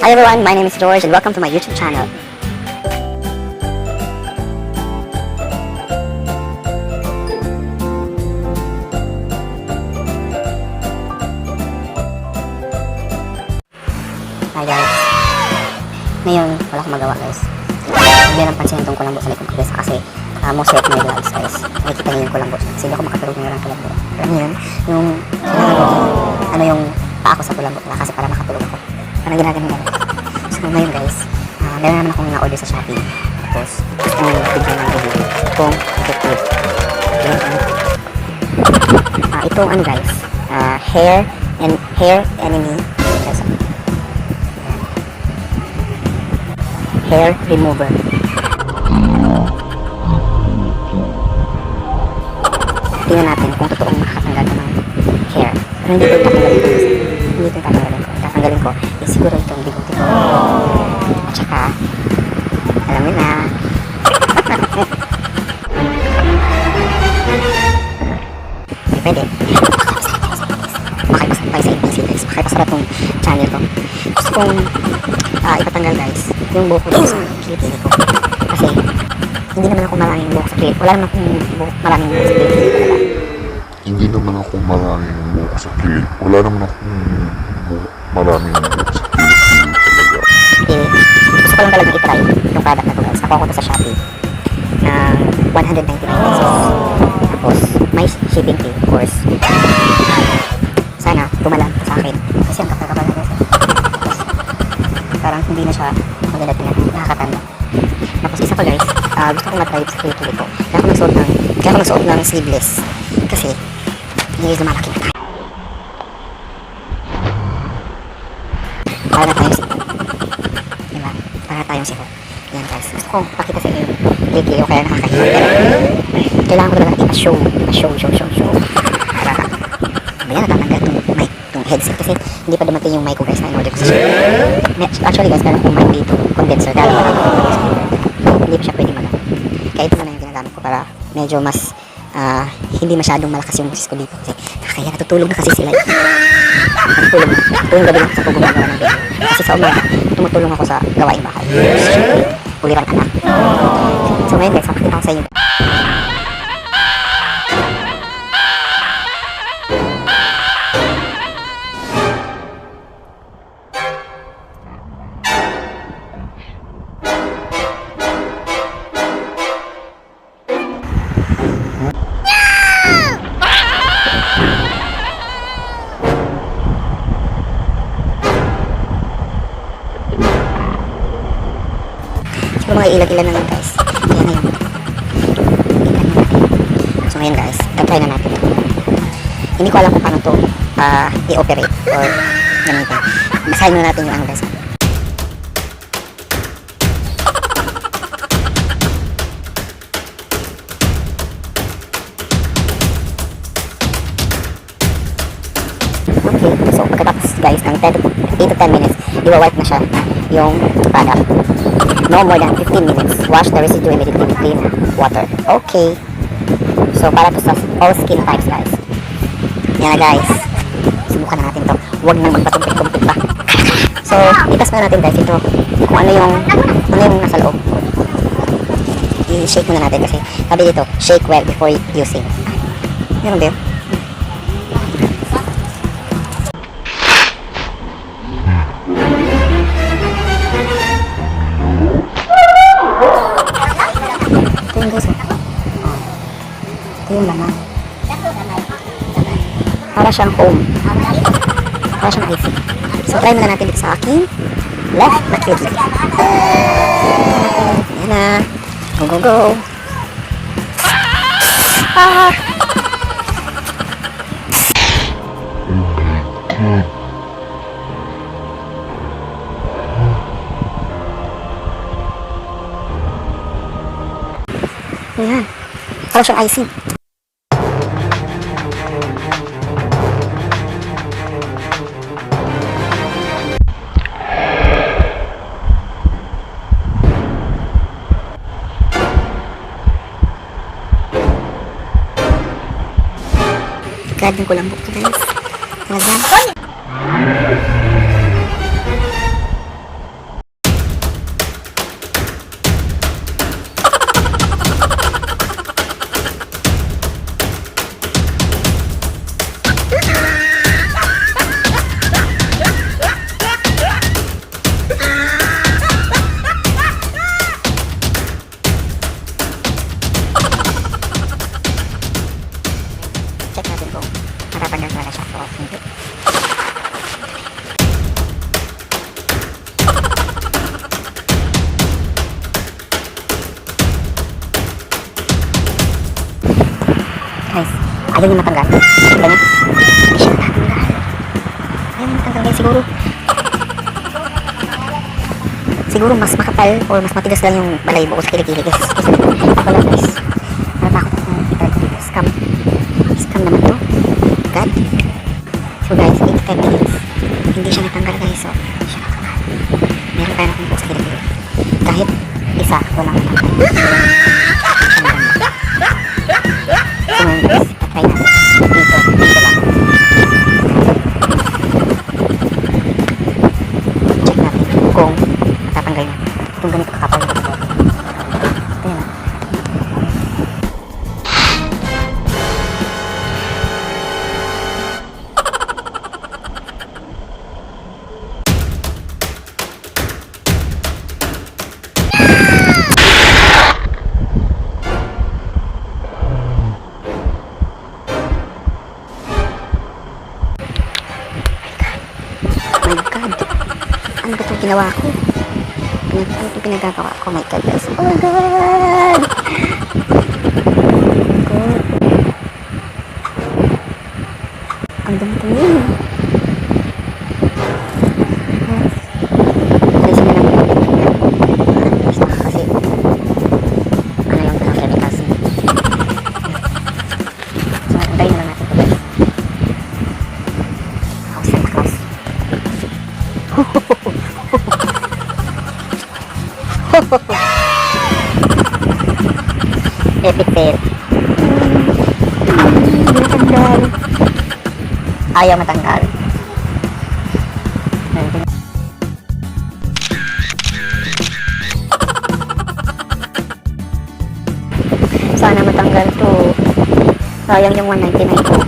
Hi everyone, my name is George and welcome to my YouTube channel. Hi guys. Ngayon, wala akong magawa guys. Hindi lang pansin itong kulambo sa likod ko guys kasi most of my vlogs guys. Nakikita niyo yung kulambo siya. Kasi hindi ako makatulog ngayon ng kulambo. Pero ngayon, yung ano yung paa ko sa kulambo pala kasi para makatulog ako. Parang ginagano lang. So ngayon guys, meron naman akong na-order sa Shopee. Tapos, gusto nyo yung video ng review kung effective. Itong ano guys, hair enemy. Hair remover. Tingnan natin kung totoong makakatanggal ka ng hair. Pero hindi ko tatanggalin ko. Hindi ito tatanggalin ko. Tatanggalin ko is siguro itong bigote ko. At saka, alam mo na. Hindi pwede. Makipasarap tayo sa ABC guys. Makipasarap tong channel ko. Gusto kong ipatanggal guys yung buhok ko sa kilikili ko. Kasi, hindi naman ako maraming buhok sa kilikili. Wala naman akong maraming buhok sa kilikili talaga. Hindi naman ako maraming buhok sa kilikili. Wala naman akong maraming buhok sa kilikili talaga. Gusto ko lang talagang itry yung product na to guys. Nakuha ko to sa Shopee na 199 pesos. Tapos, may shipping fee of course. Sana, tumalang sa akin. Kasi ang kapal-kapal na guys. Parang hindi na siya maganda tingnan, nakakatanda. Tapos isa pa guys, gusto ko matry sa kilikili ko. Kaya ako nagsuot ng sleeveless. Kasi, hindi lumalaki na tayo. Para na tayong siho. Diba? Para tayong siho. Yan guys. Gusto kong pakita sa inyo yung kilikili ko kaya nakakahiya. Pero, kailangan ko talaga ipa-show. Para, mamaya natatanggal itong headset kasi hindi pa dumating yung mic ko guys na in-order ko sa Shopee. Actually guys, meron kong mic dito, condenser, kaya lang hindi pa siya pwede magamit. Kaya ito na lang yung ginagamit ko para medyo mas hindi masyadong malakas yung boses ko dito kasi kaya natutulog na kasi sila. Natutulog na. Tuwing gabi lang sa ako gumagawa ng video. Kasi sa umaga, tumutulong ako sa gawaing bahay. Uliran anak. So ngayon guys, makikita ko sa inyo. So, mga ilag-ilan na lang guys. Ayan na yung so ngayon guys, try na natin ito. Hindi ko alam kung paano ito i-operate or gamitin. Basahin na natin yung ano guys. Okay, so pagkatapos guys ng 8 to 10 minutes, i-wipe na siya yung product. No more than 15 minutes. Wash the residue immediately with clean water. Okay. So, para to sa all skin types, guys. Yan na, guys. Subukan na natin to. Huwag nang magpatumpik-tumpik pa. So, itas na natin, guys, ito. Kung ano yung nasa loob. I-shake muna natin kasi sabi dito, shake well before using. Meron ba yun? Ito yung laman. Para siyang home. Para siyang IC. So, try muna natin dito sa aking left na kidney. Ayan na. Go, go, go. Ah! Ayan. Para siyang IC. Gading ko lang buka guys. Talaga. So, matatanggal talaga siya. So, hindi. Guys, ayaw niya matanggal. Kita niya? Hindi siya matanggal. Ayaw niya matanggal guys, siguro mas makapal or mas matigas lang yung balay buo sa kilikili guys. Kasi pala guys, natakot akong itry ko dito. Scam naman to. God. So guys, 85 minutes. Hindi siya natanggal guys. So, hindi siya natanggal. Meron tayo akong buo sa kilikili. Kahit isa, walang natanggal. So ngayon guys, patry natin. Dito lang. Check natin kung tatanggal niya. Itong ganito kakapal na ito. Ito yun. My God. Ano ba itong ginawa ko? Ano itong pinagagawa ko? My God guys. Oh my God! God. Ang dumi-dumi. Alisin na lang. Basta kasi ano yung chemicals. So, antayin na lang natin ito guys. Ako si Santa Claus. Epic fail. Matanggal. Ayaw matanggal. Sana matanggal to. Sayang yung 199 ko.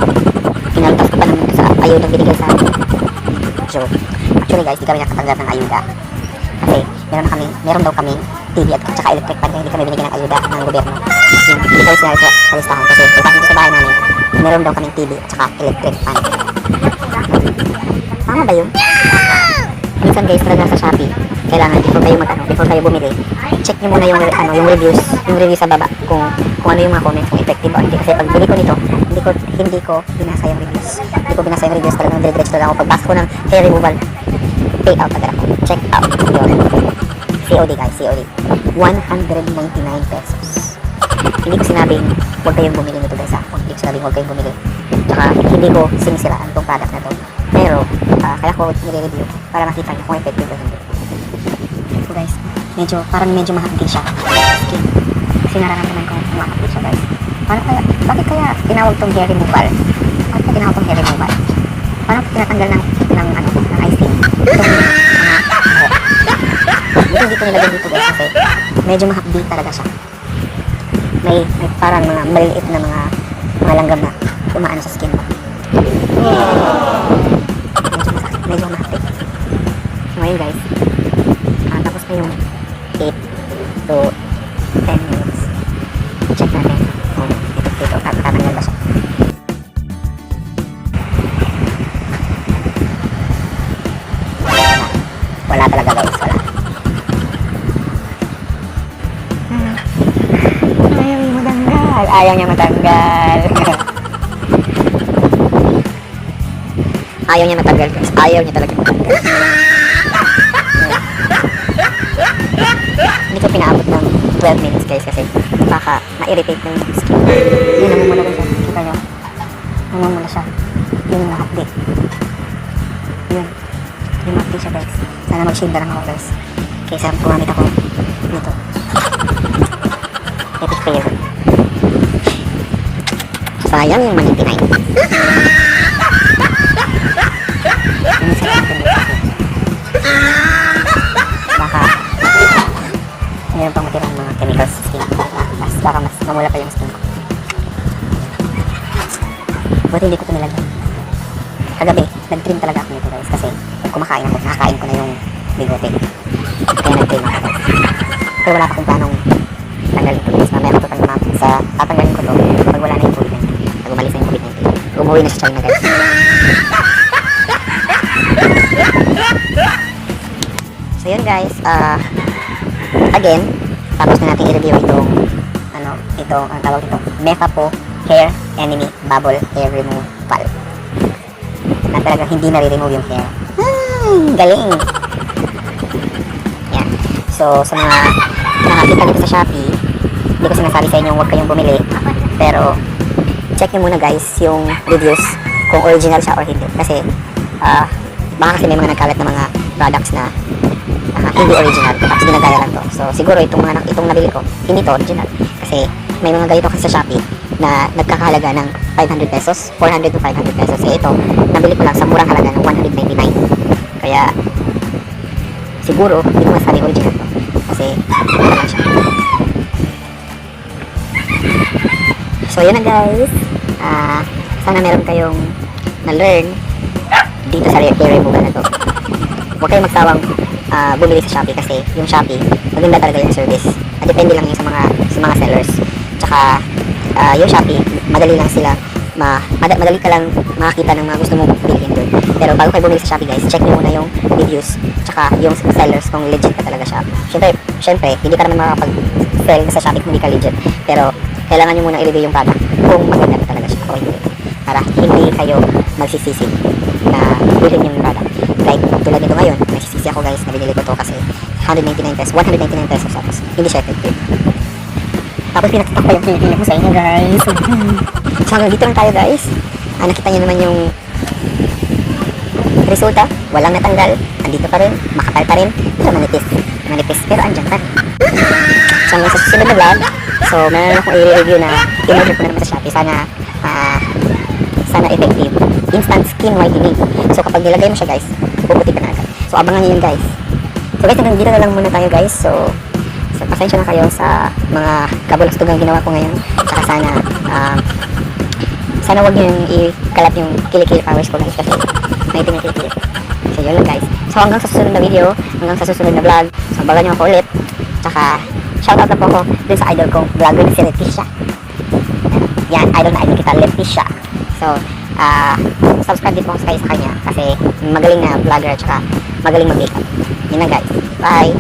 Pinaltas ko pa naman sa ayuda binigay sa akin. So, actually guys, di kami nakatanggap ng ayuda. Kasi meron daw kaming TV at saka electric pan, kaya hindi kami binigyan ng ayuda ng gobyerno. Hindi kami sinali sa listahan kasi ipasok sa bahay namin, meron daw kaming TV at saka electric pan. Tama ba yun? Minsan guys, talaga sa Shopee, kailangan before kayo bumili, check nyo muna yung reviews sa baba kung ano yung mga comments, kung effective o hindi. Kasi pag bili ko nito, hindi ko binasa yung reviews. Talagang dire-diretso lang ako. Pagpasok ko ng hair removal, pay out agad ako. Check out. Yun. COD guys, COD. 199 pesos. Hindi ko sinabing huwag kayong bumili nito guys ha. Hindi ko sinabing huwag kayong bumili. Tsaka hindi ko sinisiraan itong product na to. Pero, kaya ko nire-review para makita nyo kung effective o hindi. So guys, parang medyo mahapdi siya. Kasi nararamdaman ko mahapdi siya guys. Bakit kaya tinawag tong hair removal? Bakit kaya tinawag tong hair removal? Parang tinatanggal ng icing. Hindi ko nilagay dito guys kasi medyo mahapdi talaga siya. May parang mga maliliit na mga langgam na tumaano sa skin mo. Medyo mahapdi. So ngayon guys, tapos na yung 8 to 10 minutes. Check natin kung ito tatanggal ba siya. Wala talaga guys, wala. Ayaw niya matanggal. Ayaw niya matanggal guys. Ayaw niya talaga matanggal. Hindi ko pinaabot ng 12 minutes guys kasi baka ma-irritate na yung skin. Yun, namumula ko siya. Kita nyo? Namumula siya. Yun yung mahapdi. Yun. Yung mahapdi siya guys. Sana mag-shade na lang ako guys. Kaysa gumamit ako nito. Epic fail. Sayang yung 199. Baka mayroon pang matirang mga chemicals sa skin ko. Baka mas mamula pa yung skin ko. Buti hindi ko ito nilagay. Kagabi, nag-trim talaga ako nito guys. Kasi pag kumakain ako, nakakain ko na yung bigote. Kaya nag-trim ako guys. Pero wala pa kung paanong tanggalin ko guys. Mamaya ko tatanggalin ko to pag wala na yung COVID-19. Pag umalis na yung COVID-19. umuwi na sa China guys. So yun guys, again, tapos na natin i-review itong ang tawag ito, Mephapo Hair Enemy Bubble Hair Removal. Na talagang hindi nare-remove yung hair. Galing! Yan. So, sa mga nakakita nito sa Shopee, hindi ko sinasabi sa inyo huwag kayong bumili. Pero, check nyo muna guys yung reviews kung original siya or hindi. Kasi, baka kasi may mga nagkalat na mga products na hindi original at ginagaya lang to. So, siguro itong nabili ko, hindi to original. Kasi, may mga ganito kasi sa Shopee na nagkakahalaga ng 500 pesos, 400 to 500 pesos. Eh ito, nabili ko lang sa murang halaga ng 199. Kaya, siguro, hindi ko masabi original to. Kasi, ito lang siya. So, yun na guys. Sana meron kayong na-learn dito sa hair removal na to. Huwag kayong magsawang bumili sa Shopee kasi yung Shopee, maganda talaga yung service. Depende lang yun sa mga sellers. Tsaka, yung Shopee, madali lang sila, madali ka lang makakita ng mga gusto mong bilhin doon. Pero bago kayo bumili sa Shopee guys, check nyo muna yung reviews, tsaka yung sellers kung legit na talaga siya. Siyempre, hindi ka naman makakapag-sell sa Shopee kung hindi ka legit. Pero, kailangan nyo muna i-review yung product kung maganda na talaga siya o hindi. Para hindi kayo magsisisi na bilhin yung product. Like, tulad nito ngayon, nagsisisi ako guys na binili ko to kasi 199 pesos tapos hindi siya effective. Tapos pinakita ko yung pinipili ko sa inyo guys. So dito lang tayo guys. Nakita nyo naman yung resulta. Walang natanggal. Andito pa rin. Makapal pa rin. Pero manipis. Pero andyan pa rin. So hanggang sa susunod na vlog. So meron akong i-review na in-order ko na naman sa Shopee. Sana effective. Instant skin whitening. So kapag nilagay mo siya guys, puputi ka na agad. So abangan nyo yun guys. So guys, hanggang dito na lang muna tayo guys. So pasensya na kayo sa mga kabulastugang ginawa ko ngayon. Saka sana wag nyo yung ikalat yung kilikili powers ko guys kasi may pinikilikili. So yun lang guys. So hanggang sa susunod na video, hanggang sa susunod na vlog. So abangan nyo ako ulit. Saka shoutout na po ako dun sa idol kong vlogger na si Leticia. Yan, idol na idol kita, Leticia. So subscribe din po ako sa kanya kasi magaling na vlogger at saka magaling mag-makeup. Yun na guys. Bye!